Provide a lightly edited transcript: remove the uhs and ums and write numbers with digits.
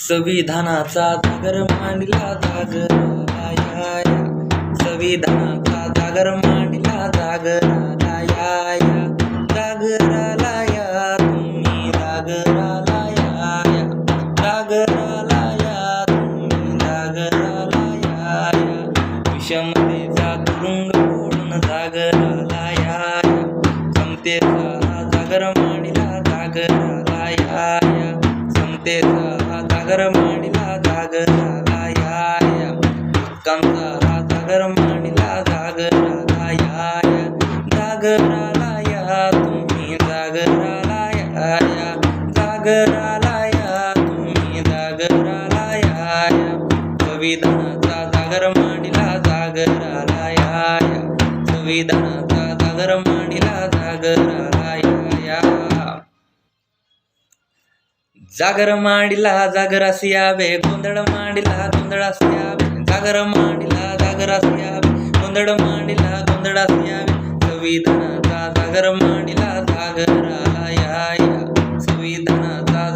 संविधानाचा जागर मांडला जागराला या या. संविधानाचा जागर मांडला जागराला या या. जागराला या तुम्ही जागराला या या. जागराला या तुम्ही जागराला या या. विषमतेचा तुरुंग फोडून जागराला या या. समतेचा जागर मांडला जागराला या या. समतेचा जागर मांडला जागराला या या. हक्कांचा जागर मांडला जागराला या या. जागराला या तुम्ही जागराला या या. जागराला या तुम्ही जागराला या या. संविधानाचा जागर मांडला जागराला या या. संविधानाचा जागर मांडला जागराला या या. जागर मांडला जागरास यावे. गोंधळ मांडला गोंधळास यावे. जागर मांडला जागरास यावे. गोंधळ मांडला गोंधळास यावे. संविधानाचा जागर मांडला जागराला या या. संविधानाचा